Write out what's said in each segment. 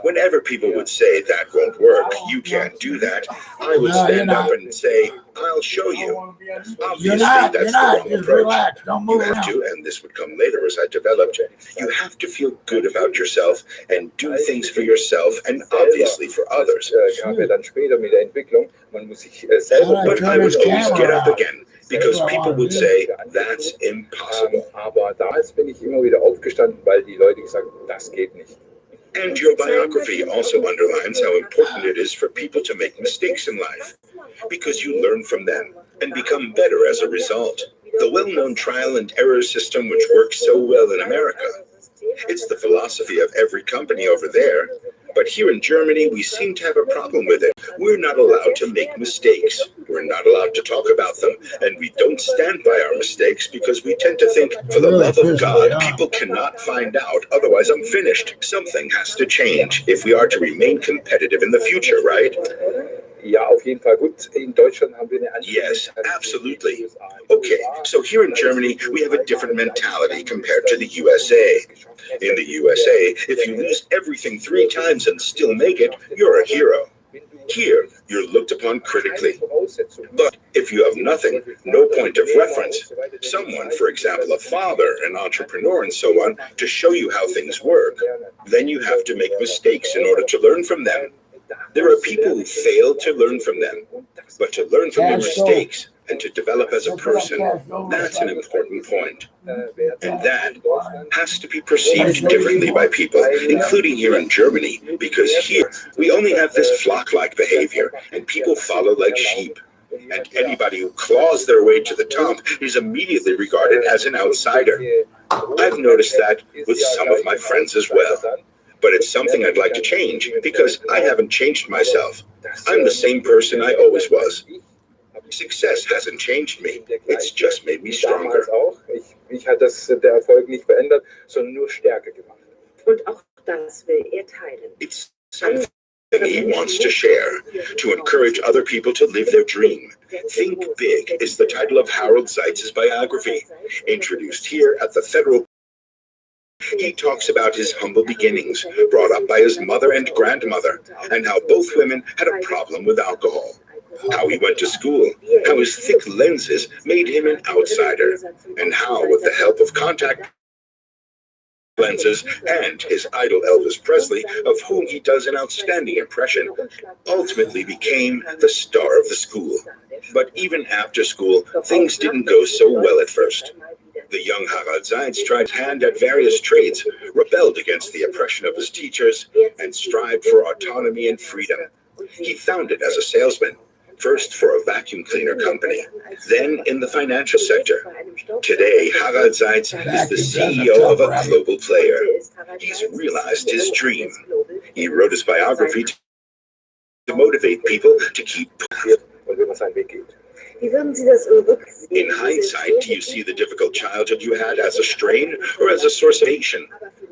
Whenever people would say that won't work, you can't do that, I would stand up and say, I'll show you. Obviously, that's the wrong Just approach. relax. Don't You move have around. to, and this would come later as I developed, you have to feel good about yourself and do things for yourself and obviously for others. But I would always get up again because people would say, that's impossible. And your biography also underlines how important it is for people to make mistakes in life, because you learn from them and become better as a result. The well-known trial and error system which works so well in America. It's the philosophy of every company over there. But here in Germany, we seem to have a problem with it. We're not allowed to make mistakes. We're not allowed to talk about them. And we don't stand by our mistakes because we tend to think, for the love of God, people cannot find out. Otherwise, I'm finished. Something has to change if we are to remain competitive in the future, right? Yes, absolutely. Okay, so here in Germany, we have a different mentality compared to the USA. In the USA, if you lose everything 3 times and still make it, you're a hero. Here, you're looked upon critically. But if you have nothing, no point of reference, someone, for example, a father, an entrepreneur, and so on, to show you how things work, then you have to make mistakes in order to learn from them. There are people who fail to learn from them, but to learn from their mistakes and to develop as a person, that's an important point. And that has to be perceived differently by people, including here in Germany, because here we only have this flock-like behavior, and people follow like sheep. And anybody who claws their way to the top is immediately regarded as an outsider. I've noticed that with some of my friends as well. But it's something I'd like to change, because I haven't changed myself. I'm the same person I always was. Success hasn't changed me. It's just made me stronger. It's something he wants to share, to encourage other people to live their dream. Think Big is the title of Harold Zeitz's biography, introduced here at the Federal. He talks about his humble beginnings, brought up by his mother and grandmother, and how both women had a problem with alcohol. How he went to school, how his thick lenses made him an outsider, and how, with the help of contact lenses and his idol Elvis Presley, of whom he does an outstanding impression, ultimately became the star of the school. But even after school, things didn't go so well at first. The young Harald Seitz tried his hand at various trades, rebelled against the oppression of his teachers, and strived for autonomy and freedom. He founded as a salesman, first for a vacuum cleaner company, then in the financial sector. Today, Harald Seitz is the CEO of a global player. He's realized his dream. He wrote his biography to motivate people to keep pushing. In hindsight, do you see the difficult childhood you had as a strain or as a source of action?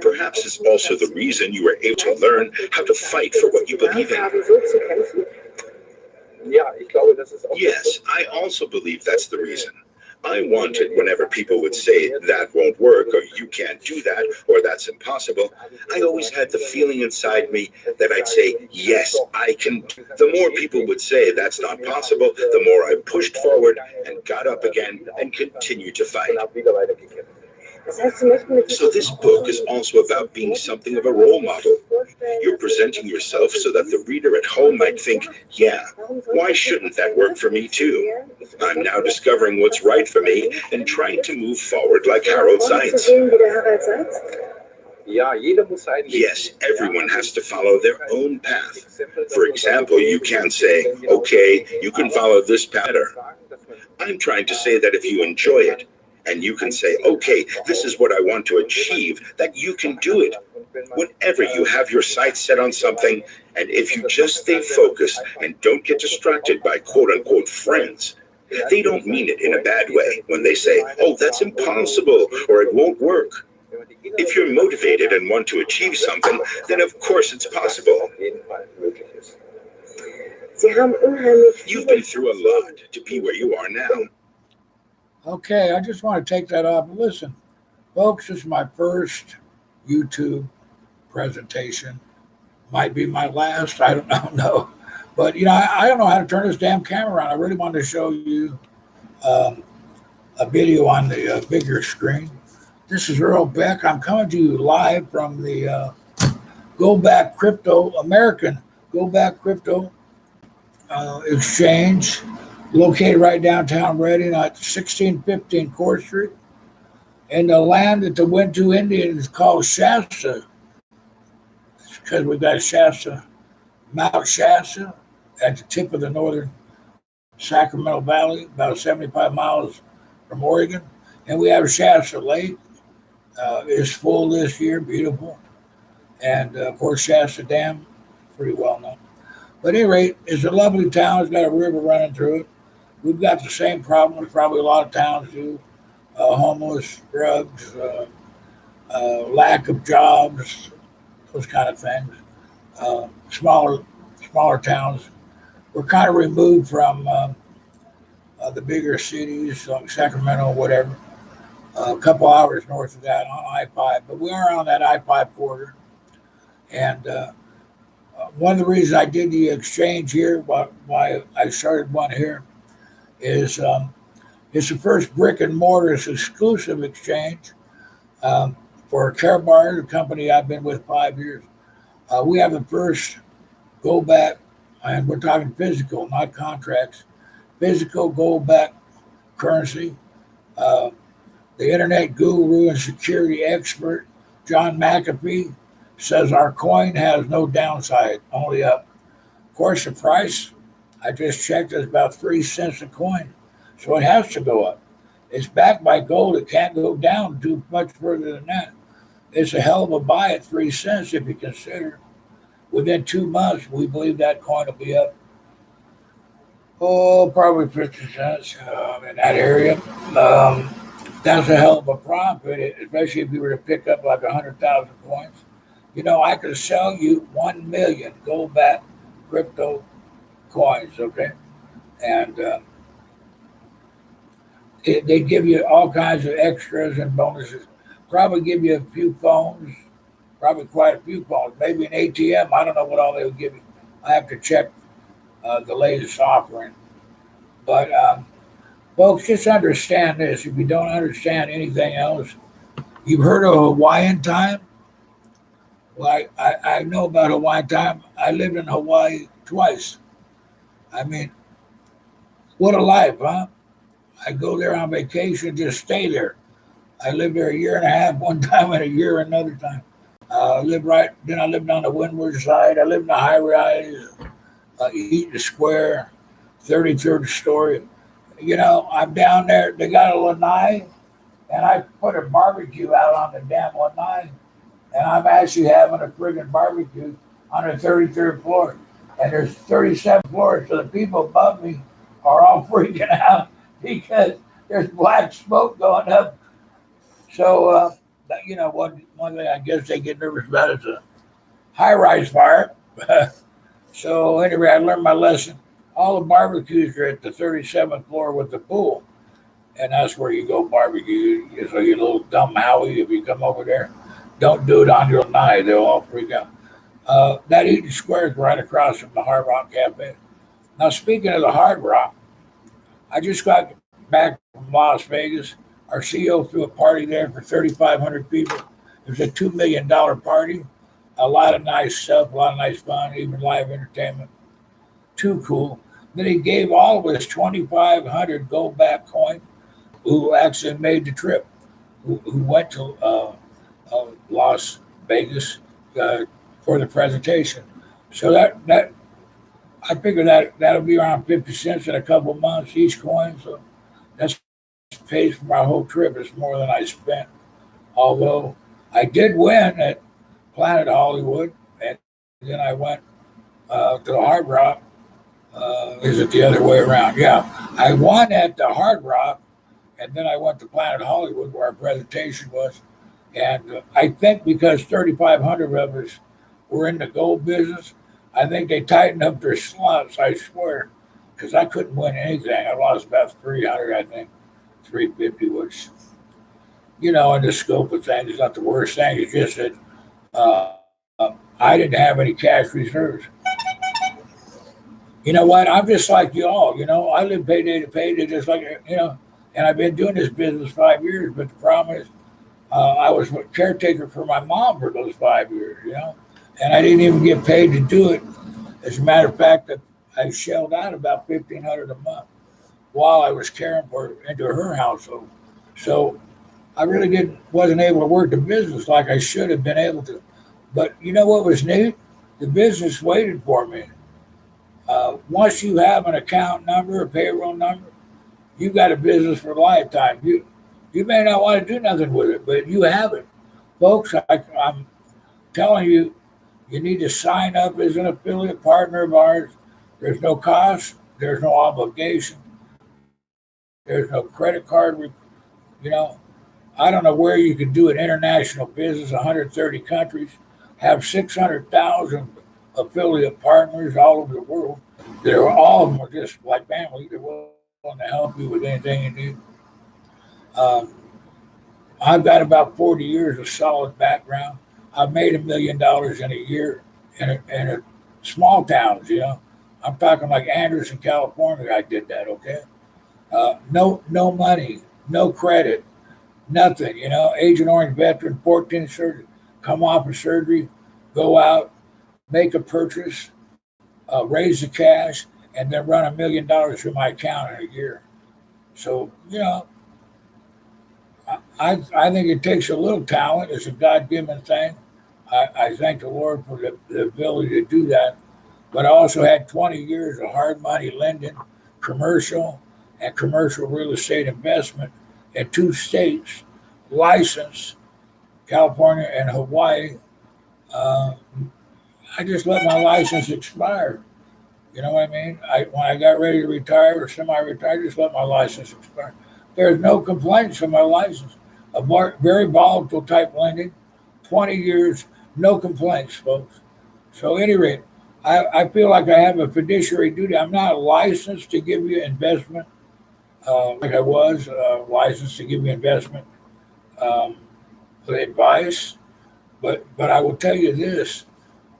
Perhaps it's also the reason you were able to learn how to fight for what you believe in. Yes, I also believe that's the reason. I wanted, whenever people would say that won't work, or you can't do that, or that's impossible, I always had the feeling inside me that I'd say, yes, I can. The more people would say that's not possible, the more I pushed forward and got up again and continued to fight. So this book is also about being something of a role model. You're presenting yourself so that the reader at home might think, yeah, why shouldn't that work for me too? I'm now discovering what's right for me and trying to move forward like Harold Seitz. Yes, everyone has to follow their own path. For example, you can't say, okay, you can follow this pattern. I'm trying to say that if you enjoy it, and you can say, okay, this is what I want to achieve, that you can do it. Whenever you have your sights set on something, and if you just stay focused and don't get distracted by quote-unquote friends, they don't mean it in a bad way when they say, oh, that's impossible, or it won't work. If you're motivated and want to achieve something, then of course it's possible. You've been through a lot to be where you are now. Okay, I just want to take that up. Listen, folks, this is my first YouTube presentation Might be my last. I don't know. But, I don't know how to turn this damn camera on. I really wanted to show you um, a video on the bigger screen. This is Earl Beck. I'm coming to you live from the Go Back Crypto, American Go Back Crypto Exchange, located right downtown Reading at 1615 Court Street. And the land that the Wintu Indians call Shasta, because we've got Shasta, Mount Shasta, at the tip of the northern Sacramento Valley, about 75 miles from Oregon. And we have Shasta Lake. It's full this year, beautiful. And of course, Shasta Dam, pretty well known. But at any rate, it's a lovely town. It's got a river running through it. We've got the same problems probably a lot of towns do: homeless, drugs, lack of jobs, those kind of things. Smaller towns. We're kind of removed from the bigger cities, like Sacramento, whatever. A couple hours north of that on I-5, but we are on that I-5 corridor. And one of the reasons I did the exchange here, why I started one here, is it's the first brick and mortar exclusive exchange for Care Bar, the company I've been with 5 years. We have the first go back, and we're talking physical, not contracts, physical go back currency. The internet guru and security expert, John McAfee, says our coin has no downside, only up. Of course, the price, I just checked, is about 3 cents a coin. So it has to go up. It's backed by gold. It can't go down too much further than that. It's a hell of a buy at 3 cents if you consider. Within 2 months, we believe that coin will be up, probably 50 cents in that area. That's a hell of a profit, especially if you were to pick up like 100,000 coins. I could sell you 1 million gold back crypto coins, okay? And they give you all kinds of extras and bonuses. Probably give you a few phones, probably quite a few phones, maybe an ATM. I don't know what all they would give you. I have to check the latest offering. But folks, just understand this. If you don't understand anything else, you've heard of Hawaiian time? Well, I know about Hawaiian time. I lived in Hawaii twice. I mean, what a life, huh? I go there on vacation, just stay there. I lived there a year and a half one time and a year another time. Then I lived on the windward side. I lived in the high rise, Eaton Square, 33rd story. I'm down there. They got a lanai, and I put a barbecue out on the damn lanai. And I'm actually having a friggin' barbecue on the 33rd floor. And there's 37 floors, so the people above me are all freaking out because there's black smoke going up. So, one thing I guess they get nervous about is a high-rise fire. So anyway, I learned my lesson. All the barbecues are at the 37th floor with the pool. And that's where you go barbecue. So you little dumb Howie, if you come over there, don't do it on your night. They'll all freak out. That Eaton Square is right across from the Hard Rock Cafe. Now, speaking of the Hard Rock, I just got back from Las Vegas. Our CEO threw a party there for 3,500 people. It was a $2 million party. A lot of nice stuff, a lot of nice fun, even live entertainment. Too cool. Then he gave all of us 2,500 go back coin who actually made the trip, who went to Las Vegas for the presentation. So that I figure that'll be around 50 cents in a couple of months each coin. So that's pays for my whole trip. It's more than I spent. Although I did win at Planet Hollywood, and then I went to the Hard Rock. Is it the other way around? Yeah, I won at the Hard Rock, and then I went to Planet Hollywood where our presentation was. And I think because 3,500 of us were in the gold business, I think they tightened up their slots, I swear, because I couldn't win anything. I lost about 300, I think, 350, which, in the scope of things, is not the worst thing. It's just that I didn't have any cash reserves. You know what? I'm just like you all. I live payday to payday, just like And I've been doing this business 5 years. But the problem is, I was a caretaker for my mom for those 5 years. And I didn't even get paid to do it. As a matter of fact, I shelled out about $1,500 a month while I was caring for her into her household. So I really wasn't able to work the business like I should have been able to. But you know what was neat? The business waited for me. Once you have an account number, a payroll number, you got a business for a lifetime. You may not want to do nothing with it, but you have it, folks. I'm telling you, you need to sign up as an affiliate partner of ours. There's no cost. There's no obligation. There's no credit card. You know, I don't know where you could do an international business, 130 countries, have 600,000 affiliate partners all over the world. They're all of them are just like family. They're willing to help you with anything you need. Um, I've got about 40 years of solid background. I've made $1 million in a year in small towns. I'm talking like Anderson, California. I did that. Okay, no money, no credit, nothing. Agent Orange veteran, 14 surgery, come off of surgery, go out, make a purchase, raise the cash, and then run $1 million through my account in a year. So I think it takes a little talent. It's a God-given thing. I thank the Lord for the ability to do that. But I also had 20 years of hard money lending, commercial and commercial real estate investment in 2 states, licensed, California and Hawaii. Uh, I just let my license expire. You know what I mean? When I got ready to retire or semi-retire, I just let my license expire. There's no complaints on my license. Very volatile type lending, 20 years, no complaints, folks. So, at any rate, I feel like I have a fiduciary duty. I'm not licensed to give you investment like I was licensed to give you investment um, advice. But I will tell you this: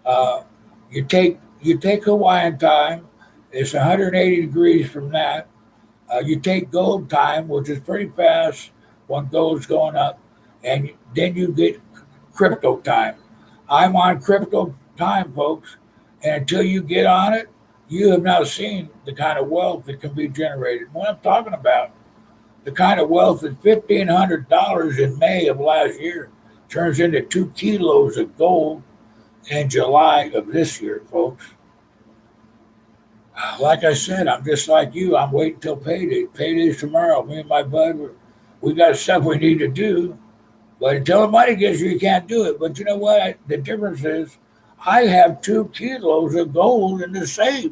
uh, you take Hawaiian time. It's 180 degrees from that. You take gold time, which is pretty fast when gold's going up, and then you get crypto time. I'm on crypto time, folks, and until you get on it, you have not seen the kind of wealth that can be generated. What I'm talking about, the kind of wealth that $1,500 in May of last year turns into 2 kilos of gold in July of this year, folks. Like I said, I'm just like you. I'm waiting till payday. Payday's tomorrow. Me and my bud, we got stuff we need to do. But until the money gets you, you can't do it. But you know what? The difference is I have 2 kilos of gold in the safe,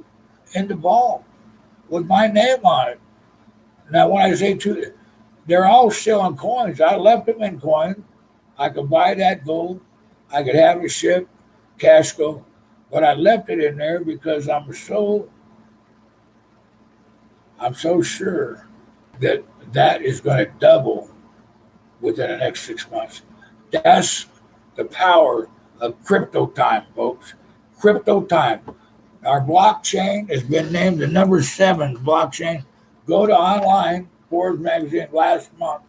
in the vault, with my name on it. Now, when I say 2, they're all still in coins. I left them in coins. I could buy that gold. I could have it shipped, cash go. But I left it in there because I'm so sure that that is going to double within the next 6 months. That's the power of crypto time, folks. Crypto time. Our blockchain has been named the number 7 blockchain. Go to online, Forbes magazine last month,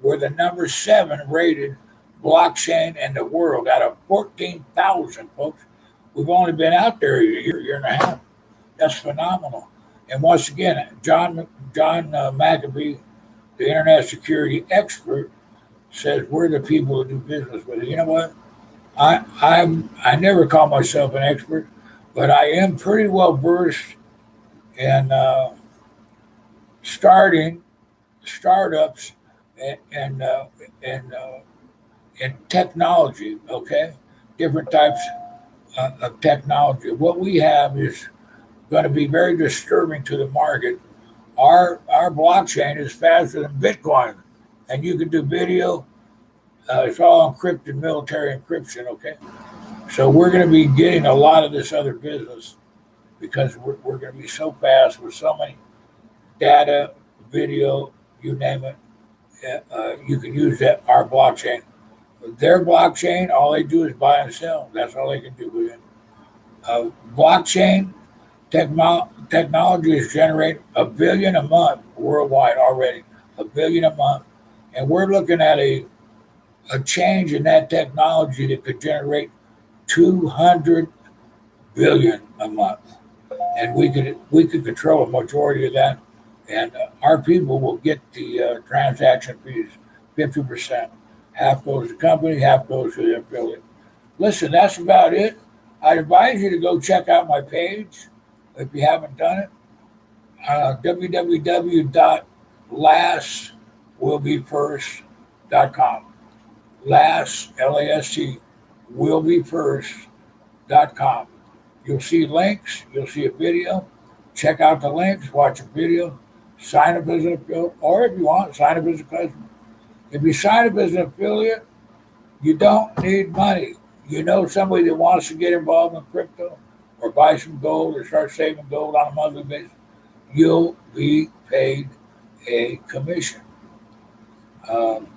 we're the number 7 rated blockchain in the world out of 14,000, folks. We've only been out there a year and a half. That's phenomenal. And once again, John McAfee, the internet security expert, says we're the people who do business with it. You know what? I never call myself an expert, but I am pretty well versed in starting startups and technology. Okay, different types of technology. What we have is going to be very disturbing to the market. Our blockchain is faster than Bitcoin, and you can do video. It's all encrypted, military encryption. Okay, so we're going to be getting a lot of this other business because we're going to be so fast with so many data, video, you name it. You can use our blockchain. Their blockchain, all they do is buy and sell. That's all they can do with it. Blockchain technology is generating $1 billion a month worldwide already, $1 billion a month, and we're looking at a change in that technology that could generate 200 billion a month, and we could control a majority of that, and our people will get the transaction fees, 50%. Half goes to the company, half goes to the affiliate. Listen, that's about it. I'd advise you to go check out my page if you haven't done it. www.lastwillbefirst.com. Last, L-A-S-T, willbefirst.com. You'll see links, you'll see a video. Check out the links, watch a video, sign up as an affiliate, or if you want, sign up as a customer. If you sign up as an affiliate, you don't need money. You know somebody that wants to get involved in crypto or buy some gold or start saving gold on a monthly basis, you'll be paid a commission. Um,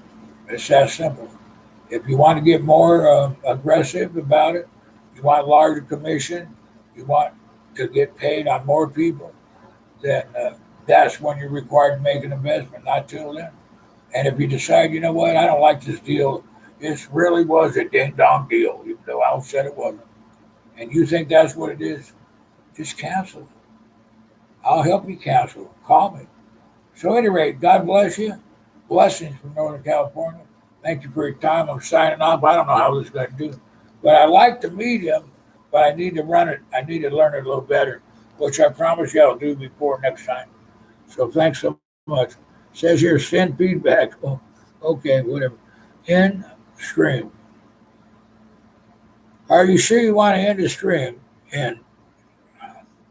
it's that simple. If you want to get more aggressive about it, you want a larger commission, you want to get paid on more people, then that's when you're required to make an investment, not till then. And if you decide, you know what, I don't like this deal, this really was a ding dong deal, even though Al said it wasn't, and you think that's what it is, just cancel. I'll help you cancel. Call me. So, at any rate, God bless you. Blessings from Northern California. Thank you for your time. I'm signing off. I don't know how this is going to do, but I like the medium, but I need to run it. I need to learn it a little better, which I promise you I'll do before next time. So, thanks so much. It says here, send feedback. Oh, okay, whatever. End stream. Are you sure you want to end the stream? And